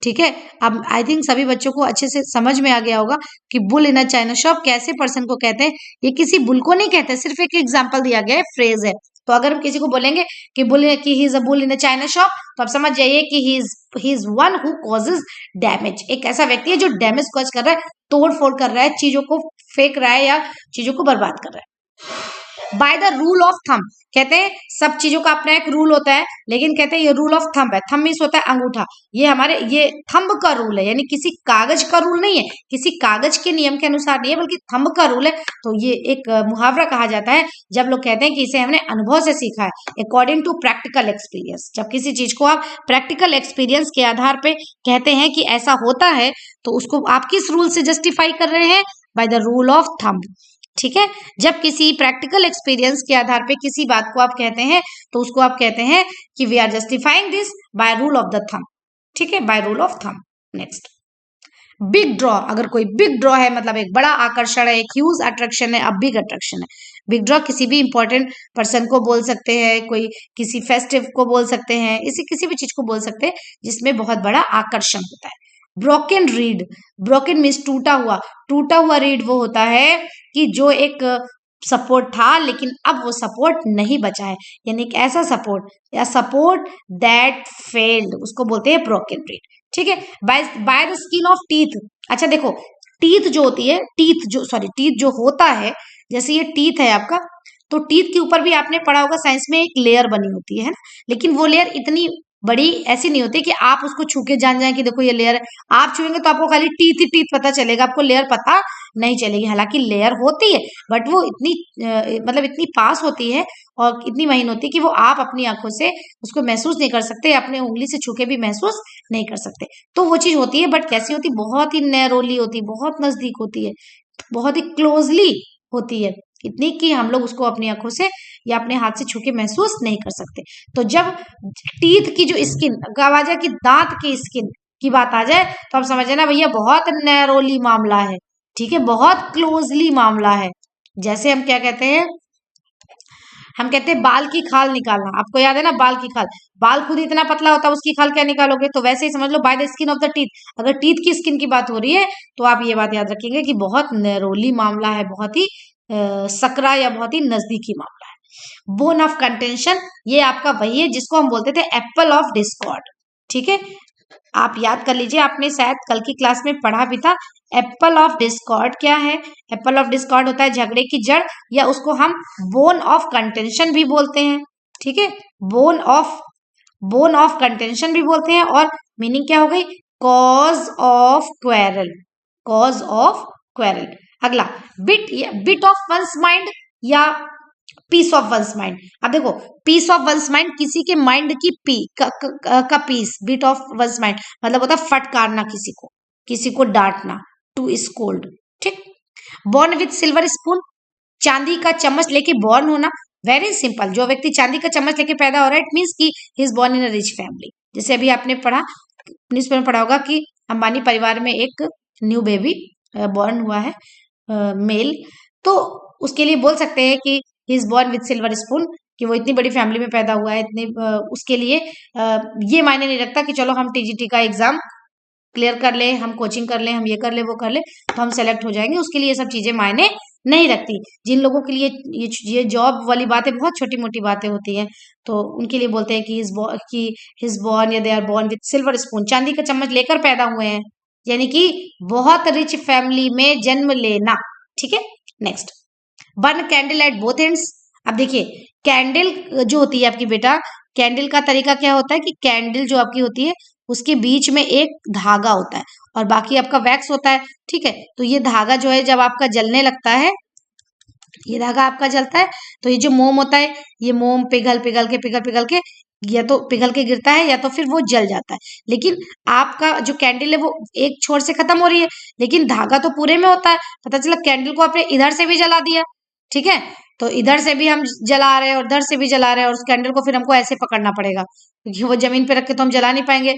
ठीक है, अब आई थिंक सभी बच्चों को अच्छे से समझ में आ गया होगा कि bull in a china shop कैसे पर्सन को कहते हैं। ये किसी बुल को नहीं कहते, सिर्फ एक एग्जांपल दिया गया है, फ्रेज है। तो अगर हम किसी को बोलेंगे कि he is a bull in a china shop, तो आप समझ जाइए कि he is one who causes damage. एक ऐसा व्यक्ति है जो डैमेज कॉज कर रहा है, तोड़ फोड़ कर रहा है, चीजों को फेंक रहा है या चीजों को बर्बाद कर रहा है। By the rule of thumb, कहते हैं सब चीजों का अपना एक रूल होता है, लेकिन कहते हैं ये रूल ऑफ थंब है। थंब मीन्स होता है अंगूठा, ये हमारे ये थंब का रूल है, यानी किसी कागज का रूल नहीं है, किसी कागज के नियम के अनुसार नहीं है, बल्कि थंब का रूल है। तो ये एक मुहावरा कहा जाता है जब लोग कहते हैं कि इसे हमने अनुभव से सीखा है, अकॉर्डिंग टू प्रैक्टिकल एक्सपीरियंस। जब किसी चीज को आप प्रैक्टिकल एक्सपीरियंस के आधार पे कहते हैं कि ऐसा होता है, तो उसको आप किस रूल से जस्टिफाई कर रहे हैं? By the rule of thumb. ठीक है, जब किसी प्रैक्टिकल एक्सपीरियंस के आधार पे किसी बात को आप कहते हैं, तो उसको आप कहते हैं कि we are justifying this by rule of the thumb. ठीक है, by rule of thumb. Next, big draw. अगर कोई बिग ड्रॉ है, मतलब एक बड़ा आकर्षण है, एक ह्यूज अट्रैक्शन है, अब बिग अट्रैक्शन है। बिग ड्रॉ किसी भी इंपॉर्टेंट पर्सन को बोल सकते हैं, कोई किसी फेस्टिव को बोल सकते हैं, इसी किसी भी चीज को बोल सकते हैं जिसमें बहुत बड़ा आकर्षण होता है। ब्रोकन रीड, ब्रोकन मीन्स टूटा हुआ। टूटा हुआ रीड वो होता है कि जो एक सपोर्ट था लेकिन अब वो सपोर्ट नहीं बचा है, यानी एक ऐसा सपोर्ट या सपोर्ट दैट फेल्ड, उसको बोलते हैं ब्रोकन रीड। ठीक है, by by the skin of teeth. अच्छा देखो, टीथ जो होती है, टीथ जो होता है, जैसे ये टीथ है आपका, तो टीथ के ऊपर भी आपने पढ़ा होगा साइंस में, एक लेयर बनी होती है ना। लेकिन वो लेयर इतनी बड़ी ऐसी नहीं होती कि आप उसको छू के जान जाए कि देखो ये लेयर है। आप छुएंगे तो आपको खाली टीथ ही टीथ पता चलेगा, आपको लेयर पता नहीं चलेगी। हालांकि लेयर होती है, बट वो इतनी मतलब इतनी पास होती है और इतनी महीन होती है कि वो आप अपनी आंखों से उसको महसूस नहीं कर सकते, अपने उंगली से छू के भी महसूस नहीं कर सकते। तो वो चीज होती है, बट कैसी होती, बहुत ही नैरोली होती है, बहुत नजदीक होती है, बहुत ही क्लोजली होती है, इतनी कि हम लोग उसको अपनी आंखों से या अपने हाथ से छू के महसूस नहीं कर सकते। तो जब टीथ की जो स्किन का आवाज है कि दांत की स्किन की बात आ जाए, तो आप समझ ना भैया बहुत नैरोली मामला है। ठीक है, बहुत क्लोजली मामला है। जैसे हम क्या कहते हैं, हम कहते हैं बाल की खाल निकालना। आपको याद है ना, बाल की खाल, बाल खुद इतना पतला होता है, उसकी खाल क्या निकालोगे? तो वैसे ही समझ लो by the skin of the teeth. अगर टीथ की स्किन की बात हो रही है तो आप ये बात याद रखेंगे कि बहुत नैरोली मामला है, बहुत ही सकरा या बहुत ही नजदीकी मामला है। बोन ऑफ कंटेंशन, ये आपका वही है जिसको हम बोलते थे एप्पल ऑफ डिस्कॉर्ड। ठीक है, आप याद कर लीजिए, आपने शायद कल की क्लास में पढ़ा भी था। एप्पल ऑफ डिस्कॉर्ड क्या है? एप्पल ऑफ डिस्कॉर्ड होता है झगड़े की जड़, या उसको हम बोन ऑफ कंटेंशन भी बोलते हैं। ठीक है, बोन ऑफ कंटेंशन भी बोलते हैं, और मीनिंग क्या हो गई? Cause of quarrel, cause of quarrel. अगला, बिट ऑफ वंस माइंड या पीस ऑफ वंस माइंड। अब देखो, पीस ऑफ वंस माइंड किसी के माइंड की का piece, bit of one's mind मतलब होता है फटकारना किसी को डांटना, टू स्कोल्ड। ठीक, बॉर्न विथ सिल्वर स्पून, चांदी का चम्मच लेके बॉर्न होना। वेरी सिंपल, जो व्यक्ति चांदी का चम्मच लेके पैदा हो रहा है, इट मीन्स कि he is born in a rich family. जैसे अभी आपने पढ़ा, न्यूज़पेपर में पढ़ा होगा कि अंबानी परिवार में एक न्यू बेबी बॉर्न हुआ है, मेल। तो उसके लिए बोल सकते हैं कि he is born with silver spoon, कि वो इतनी बड़ी फैमिली में पैदा हुआ है। इतने उसके लिए ये मायने नहीं रखता कि चलो हम टीजीटी का एग्जाम क्लियर कर ले, हम कोचिंग कर ले, हम ये कर ले, वो कर ले, तो हम सेलेक्ट हो जाएंगे। उसके लिए ये सब चीजें मायने नहीं रखती। जिन लोगों के लिए ये जॉब वाली बातें बहुत छोटी मोटी बातें होती हैं, तो उनके लिए बोलते हैं कि हिज बॉर्न या they are born with silver spoon, चांदी का चम्मच लेकर पैदा हुए हैं, यानी कि बहुत रिच फैमिली में जन्म लेना। ठीक है, next, burn candle at both ends. अब देखिए, कैंडल जो होती है आपकी बेटा, कैंडल का तरीका क्या होता है कि कैंडल जो आपकी होती है उसके बीच में एक धागा होता है और बाकी आपका वैक्स होता है। ठीक है, तो ये धागा जो है जब आपका जलने लगता है, ये धागा आपका जलता है, तो ये जो मोम होता है, ये मोम पिघल पिघल के या तो पिघल के गिरता है या तो फिर वो जल जाता है। लेकिन आपका जो कैंडल है वो एक छोर से खत्म हो रही है, लेकिन धागा तो पूरे में होता है। पता चला कैंडल को आपने इधर से भी जला दिया। ठीक है, तो इधर से भी हम जला रहे हैं और उधर से भी जला रहे हैं, और उस कैंडल को फिर हमको ऐसे पकड़ना पड़ेगा क्योंकि वो जमीन पे रख के तो हम जला नहीं पाएंगे।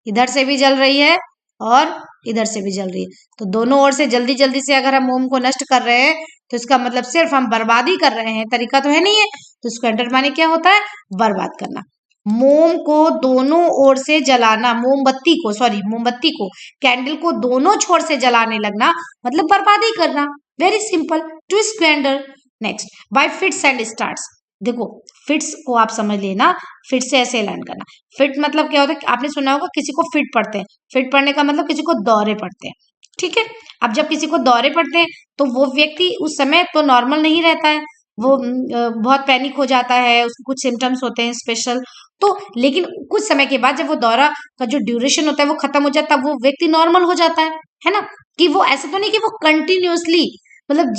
इधर से भी जल रही है और इधर से भी जल रही है, तो दोनों ओर से जल्दी जल्दी से अगर हम मोम को नष्ट कर रहे हैं तो इसका मतलब सिर्फ हम बर्बादी कर रहे हैं, तरीका तो है नहीं है। तो इसको एंटर माने क्या होता है, बर्बाद करना। मोम को दोनों ओर से जलाना, मोमबत्ती को कैंडल को दोनों छोर से जलाने लगना मतलब बर्बादी करना। Very simple, twist candle. Next, bye fits and starts. देखो फिट्स को आप समझ लेना, फिट से ऐसे लर्न करना। फिट मतलब क्या होता है, आपने सुना होगा किसी को फिट पड़ते हैं, फिट पड़ने का मतलब किसी को दौरे पड़ते हैं, ठीक है। अब जब किसी को दौरे पड़ते हैं तो वो व्यक्ति उस समय तो नॉर्मल नहीं रहता है, वो बहुत पैनिक हो जाता है, उसको कुछ सिम्टम्स होते हैं स्पेशल। तो लेकिन कुछ समय के बाद जब वो दौरा का जो ड्यूरेशन होता है वो खत्म हो जाता है, तब वो व्यक्ति नॉर्मल हो जाता है ना। कि वो ऐसा तो नहीं कि वो कंटिन्यूअसली मतलब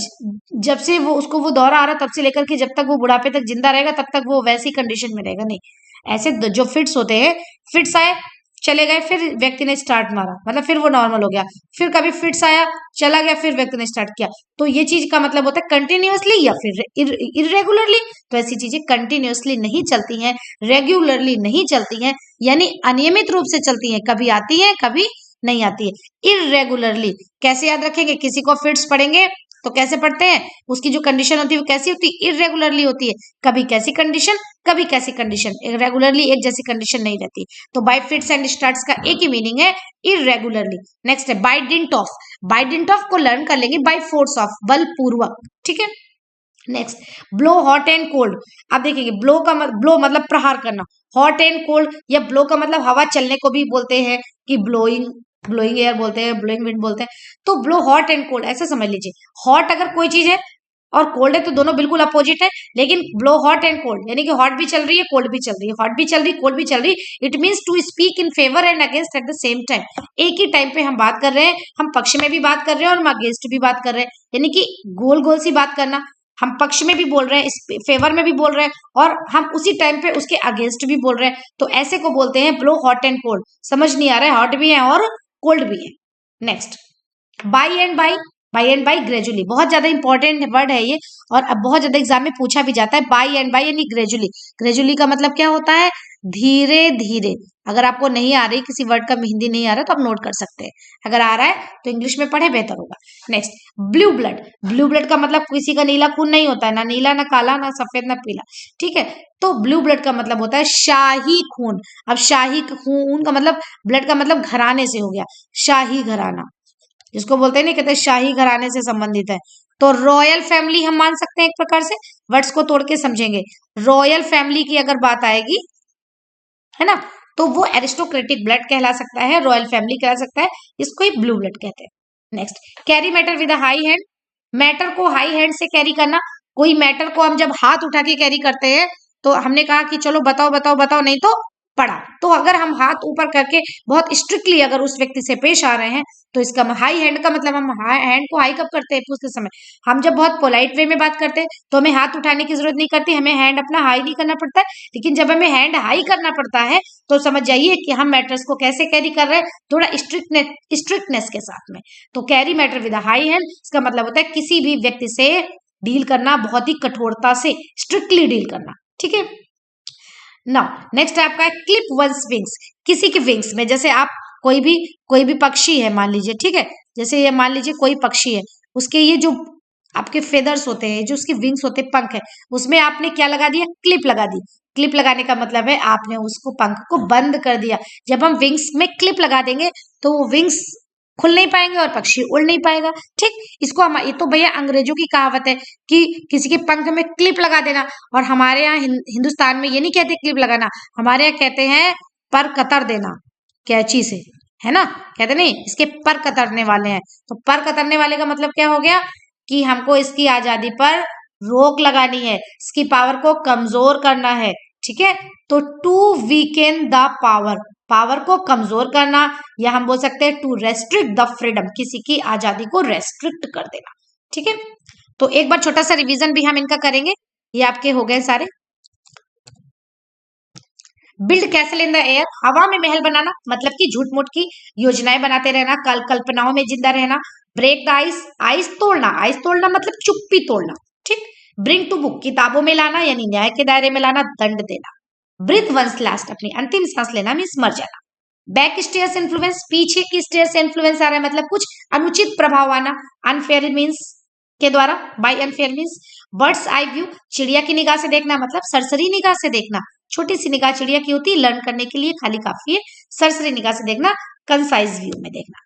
जब से वो उसको वो दौरा आ रहा तब से लेकर के जब तक वो बुढ़ापे तक जिंदा रहेगा तब तक वो वैसी कंडीशन में रहेगा, नहीं। ऐसे जो फिट्स होते हैं, फिट्स आए चले गए, फिर व्यक्ति ने स्टार्ट मारा मतलब फिर वो नॉर्मल हो गया, फिर कभी फिट्स आया चला गया, फिर व्यक्ति ने स्टार्ट किया। तो ये चीज का मतलब होता है कंटिन्यूअसली या फिर इरेगुलरली। तो ऐसी चीजें कंटिन्यूअसली नहीं चलती हैं, रेगुलरली नहीं चलती हैं, यानी अनियमित रूप से चलती हैं, कभी आती है कभी नहीं आती है। इरेगुलरली कैसे याद रखेंगे, किसी को फिट्स पड़ेंगे तो कैसे पढ़ते हैं, उसकी जो कंडीशन होती है वो कैसी होती है, इरेगुलरली होती है। कभी कैसी कंडीशन कभी कैसी कंडीशन, रेगुलरली एक जैसी कंडीशन नहीं रहती। तो बाय फिट्स एंड स्टार्ट्स का एक ही मीनिंग है, इरेगुलरली। नेक्स्ट है by dint of. By dint of को लर्न कर लेंगे बाय फोर्स ऑफ, बलपूर्वक, ठीक है। Next, blow hot and cold. अब देखेंगे ब्लो मतलब प्रहार करना, हॉट एंड कोल्ड या ब्लो का मतलब हवा चलने को भी बोलते हैं कि ब्लोइंग एयर बोलते हैं, ब्लोइंग विंड बोलते हैं। तो ब्लो हॉट एंड कोल्ड ऐसा समझ लीजिए, हॉट अगर कोई चीज है और कोल्ड है तो दोनों बिल्कुल अपोजिट है, लेकिन ब्लो हॉट एंड कोल्ड यानी कि हॉट भी चल रही है कोल्ड भी चल रही है, हॉट भी चल रही है कोल्ड भी चल रही है। It means to speak in favour and against at the same time. एक ही टाइम पे हम बात कर रहे हैं, हम पक्ष में भी बात कर रहे हैं और हम अगेंस्ट भी बात कर रहे हैं, यानी कि गोल गोल सी बात करना। हम पक्ष में भी बोल रहे हैं, इस फेवर में भी बोल रहे हैं, और हम उसी टाइम पे उसके अगेंस्ट भी बोल रहे हैं। तो ऐसे को बोलते हैं ब्लो हॉट एंड कोल्ड। समझ नहीं आ रहा है, हॉट भी है और कोल्ड भी है। Next, by and by gradually, बहुत ज्यादा इंपॉर्टेंट वर्ड है ये, और अब बहुत ज्यादा एग्जाम में पूछा भी जाता है। बाई एंड बाई यानी ग्रेजुअली। ग्रेजुअली का मतलब क्या होता है, धीरे धीरे। अगर आपको नहीं आ रही किसी वर्ड का हिंदी नहीं आ रहा तो आप नोट कर सकते हैं, अगर आ रहा है तो इंग्लिश में पढ़े बेहतर होगा। Next, blue blood. Blue blood का मतलब किसी का नीला खून नहीं होता है, ना नीला ना काला ना सफेद ना पीला, ठीक है। तो ब्लू ब्लड का मतलब होता है शाही खून। अब शाही खून का मतलब, ब्लड का मतलब घराने से हो गया, शाही घराना जिसको बोलते हैं, नहीं कहते शाही घराने से संबंधित है। तो रॉयल फैमिली हम मान सकते हैं एक प्रकार से, वर्ड्स को तोड़ के समझेंगे। रॉयल फैमिली की अगर बात आएगी, है ना, तो वो एरिस्टोक्रेटिक ब्लड कहला सकता है, रॉयल फैमिली कहला सकता है, इसको ही ब्लू ब्लड कहते हैं। Next, carry matter with a high hand. Matter को हाई हैंड से कैरी करना। कोई मैटर को हम जब हाथ उठा के कैरी करते हैं तो हमने कहा कि चलो बताओ बताओ बताओ, नहीं तो पढ़ा। तो अगर हम हाथ ऊपर करके बहुत स्ट्रिक्टली अगर उस व्यक्ति से पेश आ रहे हैं तो इसका हाई हैंड का मतलब, हम हैंड को हाई कब करते हैं पूछते समय, हम जब बहुत पोलाइट वे में बात करते हैं तो हमें हाथ उठाने की जरूरत नहीं करती, हमें हैंड अपना हाई नहीं करना पड़ता है। लेकिन जब हमें हैंड हाई करना पड़ता है तो समझ जाइए कि हम मैटर्स को कैसे कैरी कर रहे हैं, थोड़ा स्ट्रिक्टनेस के साथ में। तो carry matter with high hand, इसका मतलब होता है किसी भी व्यक्ति से डील करना बहुत ही कठोरता से, स्ट्रिक्टली डील करना, ठीक है। नाउ नेक्स्ट है आपका क्लिप वंस विंग्स। किसी के विंग्स में, जैसे आप कोई भी पक्षी है मान लीजिए, ठीक है, जैसे ये मान लीजिए कोई पक्षी है, उसके ये जो आपके फेदर्स होते हैं, जो उसके विंग्स होते हैं, पंख है, उसमें आपने क्या लगा दिया, क्लिप लगा दी। क्लिप लगाने का मतलब है आपने उसको पंख को बंद कर दिया। जब हम विंग्स में क्लिप लगा देंगे तो वो विंग्स खुल नहीं पाएंगे और पक्षी उड़ नहीं पाएगा, ठीक। इसको हम, ये तो भैया अंग्रेजों की कहावत है कि किसी के पंख में क्लिप लगा देना, और हमारे यहाँ हिंदुस्तान में ये नहीं कहते क्लिप लगाना, हमारे यहाँ कहते हैं पर कतर देना, कैंची से, है ना, कहते नहीं इसके पर कतरने वाले हैं। तो पर कतरने वाले का मतलब क्या हो गया कि हमको इसकी आजादी पर रोक लगानी है, इसकी पावर को कमजोर करना है, ठीक है। तो to weaken the power, power को कमजोर करना, या हम बोल सकते हैं टू रेस्ट्रिक्ट द फ्रीडम, किसी की आजादी को रेस्ट्रिक्ट कर देना, ठीक है। तो एक बार छोटा सा रिवीजन भी हम इनका करेंगे, ये आपके हो गए सारे। Build castle in the air, हवा में महल बनाना, मतलब कि झूठ मूठ की योजनाएं बनाते रहना, कल्पनाओं में जिंदा रहना। ब्रेक द आइस, आइस तोड़ना मतलब चुप्पी तोड़ना, ठीक। ब्रिंग टू बुक, किताबों में लाना यानी न्याय के दायरे में लाना, दंड देना। ब्रीथ वंस लास्ट, अपनी अंतिम सांस लेना मीन्स मर जाना। बैक स्टेयर्स इन्फ्लुएंस, पीछे की स्टेयर से इन्फ्लुएंस आ रहा है मतलब कुछ अनुचित प्रभाव आना। अनफेयर मीन्स के द्वारा, by unfair means bird's eye view, चिड़िया की निगाह से देखना मतलब सरसरी निगाह से देखना। छोटी सी निगाह चिड़िया की होती है, लर्न करने के लिए खाली काफी है। सरसरी निगाह से देखना, कंसाइज व्यू में देखना।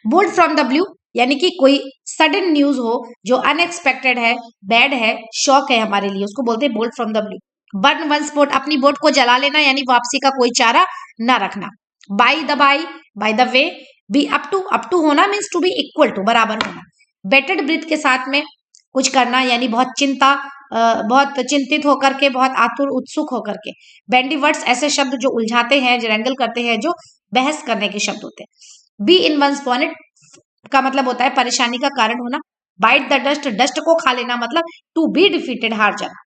बोल्ड फ्रॉम द ब्लू यानी कि कोई सडन न्यूज हो जो अनएक्सपेक्टेड है, बैड है, शॉक है हमारे लिए, उसको बोलते हैं bolt from the blue. Burn one's boat, अपनी बोट को जला लेना यानी वापसी का कोई चारा ना रखना। By the way, be up to होना means to be equal to, बराबर होना। बेटेड ब्रीथ के साथ में कुछ करना यानी बहुत चिंतित होकर के, बहुत आतुर उत्सुक होकर के। बैंडी वर्ड्स ऐसे शब्द जो उलझाते हैं, जो रैंगल करते हैं, जो बहस करने के शब्द होते हैं। बी इन वंस बॉनेट का मतलब होता है परेशानी का कारण होना। बाइट द डस्ट, डस्ट को खा लेना मतलब टू बी डिफीटेड, हार जाना।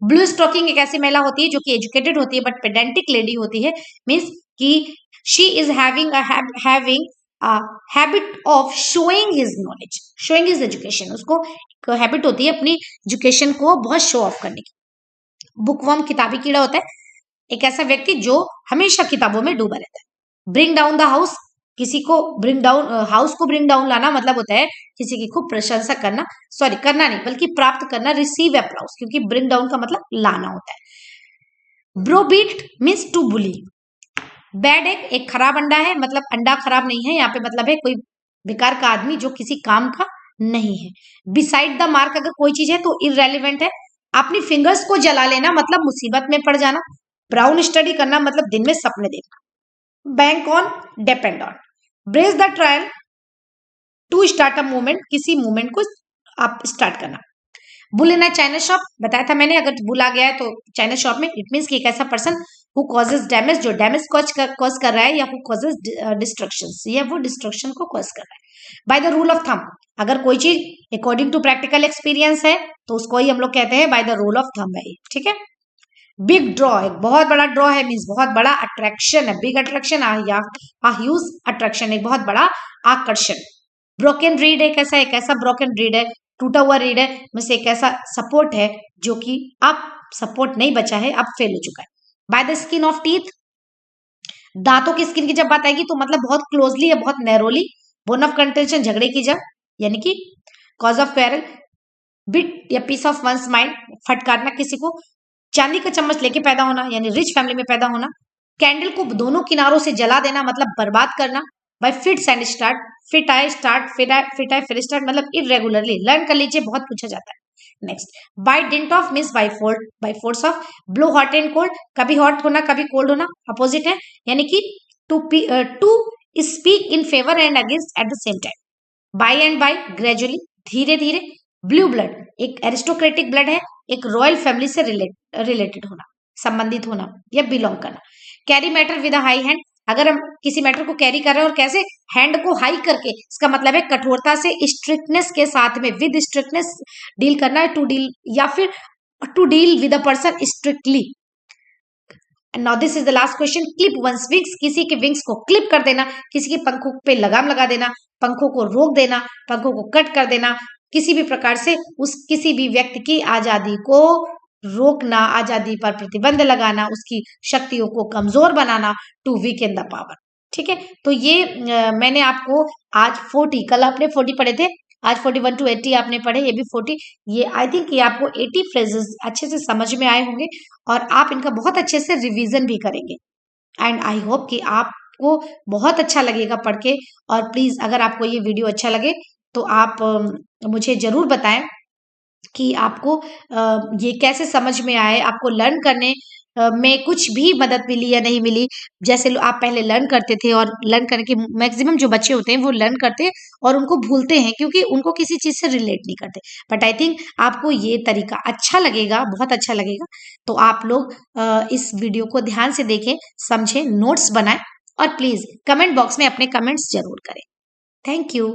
ब्लू स्टॉकिंग एक ऐसी महिला होती है जो कि एजुकेटेड होती है बट पेडेंटिक लेडी होती है, मीन्स कि she is having a habit of showing his knowledge, showing his education, उसको हैबिट होती है अपनी एजुकेशन को बहुत शो ऑफ करने की। बुकवर्म किताबी कीड़ा होता है, एक ऐसा व्यक्ति जो हमेशा किताबों में डूबा रहता है। ब्रिंग डाउन द हाउस, किसी को ब्रिंग डाउन, हाउस को ब्रिंग डाउन लाना मतलब होता है किसी की खूब प्रशंसा करना, सॉरी करना नहीं बल्कि प्राप्त करना, रिसीव अप्लाउस, क्योंकि ब्रिंग डाउन का मतलब लाना होता है। Browbeat means to bully. Bad egg, एक खराब अंडा है मतलब अंडा खराब नहीं है, यहाँ पे मतलब है कोई बेकार का आदमी जो किसी काम का नहीं है। बिसाइड द मार्क, अगर कोई चीज है तो इररेलेवेंट है। अपनी फिंगर्स को जला लेना मतलब मुसीबत में पड़ जाना। ब्राउन स्टडी करना मतलब दिन में सपने देखना। Bank on, depend on. Brace the trial, to start a movement, किसी मूवमेंट को आप स्टार्ट करना। Bull in a china shop, बताया था मैंने, अगर बुल आ गया है तो चाइना शॉप में, इट मीन्स कि एक ऐसा पर्सन हु कॉजेज डैमेज, जो डैमेज कॉज कर रहा है, या हु कॉजेज डिस्ट्रक्शन, या वो डिस्ट्रक्शन को कॉज कर रहा है। By the rule of thumb, अगर कोई चीज अकॉर्डिंग टू प्रैक्टिकल एक्सपीरियंस है तो उसको ही हम लोग कहते हैं by the rule of thumb है, ठीक है। बिग ड्रॉ, एक बहुत बड़ा ड्रॉ है, मीन्स बहुत बड़ा अट्रैक्शन है, बिग अट्रैक्शन या ह्यूज अट्रैक्शन, एक बहुत बड़ा आकर्षण। ब्रोकन रीड, एक ऐसा ब्रोकन रीड है, टूटा हुआ रीड है, में से एक ऐसा सपोर्ट है जो कि अब सपोर्ट नहीं बचा है, अब फेल हो चुका है। By the skin of teeth, दांतों की स्किन की जब बात आएगी तो मतलब बहुत क्लोजली या बहुत नैरोली। बोन ऑफ कंटेंशन, झगड़े की जड़ यानी कि कॉज ऑफ क्वेरल। बिट या पीस ऑफ वंस माइंड, फटकारना किसी को। चांदी का चम्मच लेके पैदा होना यानी रिच फैमिली में पैदा होना। कैंडल को दोनों किनारों से जला देना मतलब बर्बाद करना। Bye fits and start, fit आए स्टार्ट, फिट आए फिर स्टार्ट मतलब इरेगुलरली, लर्न कर लीजिए, बहुत पूछा जाता है। Next, by dint of means by force of. Blow hot and cold, कभी हॉट होना कभी कोल्ड होना, अपोजिट है, यानी कि to speak in favour and against at the same time. By and by, gradually, धीरे धीरे। ब्लू ब्लड, एक एरिस्टोक्रेटिक ब्लड है, एक रॉयल फैमिली से रिलेटेड होना, संबंधित होना या बिलोंग करना। Carry matter with a high hand, अगर हम किसी मैटर को कैरी कर रहे हैं और कैसे, हैंड को हाई करके, इसका मतलब है कठोरता से, स्ट्रिक्टनेस के साथ में, विद स्ट्रिक्टनेस डील करना है, टू डील, या फिर to deal with a person strictly. Now this is the last question. Clip one's wings, किसी के विंग्स को क्लिप कर देना, किसी के पंखों पे लगाम लगा देना, पंखों को रोक देना, पंखों को कट कर देना, किसी भी प्रकार से किसी भी व्यक्ति की आजादी को रोकना, आजादी पर प्रतिबंध लगाना, उसकी शक्तियों को कमजोर बनाना, टू वीकन द पावर, ठीक है। तो ये मैंने आपको आज 40, कल आपने 40 पढ़े थे, आज 41 to 80 आपने पढ़े, ये भी 40। ये आई थिंक ये आपको 80 फ्रेजेस अच्छे से समझ में आए होंगे और आप इनका बहुत अच्छे से रिवीजन भी करेंगे। एंड आई होप कि आपको बहुत अच्छा लगेगा पढ़ के। और प्लीज अगर आपको ये वीडियो अच्छा लगे तो आप मुझे जरूर बताएं कि आपको ये कैसे समझ में आए, आपको लर्न करने में कुछ भी मदद मिली या नहीं मिली। जैसे आप पहले लर्न करते थे, और लर्न करने के मैक्सिमम जो बच्चे होते हैं वो लर्न करते हैं और उनको भूलते हैं क्योंकि उनको किसी चीज से रिलेट नहीं करते। बट आई थिंक आपको ये तरीका अच्छा लगेगा, बहुत अच्छा लगेगा। तो आप लोग इस वीडियो को ध्यान से देखें, समझें, नोट्स बनाएं और प्लीज कमेंट बॉक्स में अपने कमेंट्स जरूर करें। Thank you.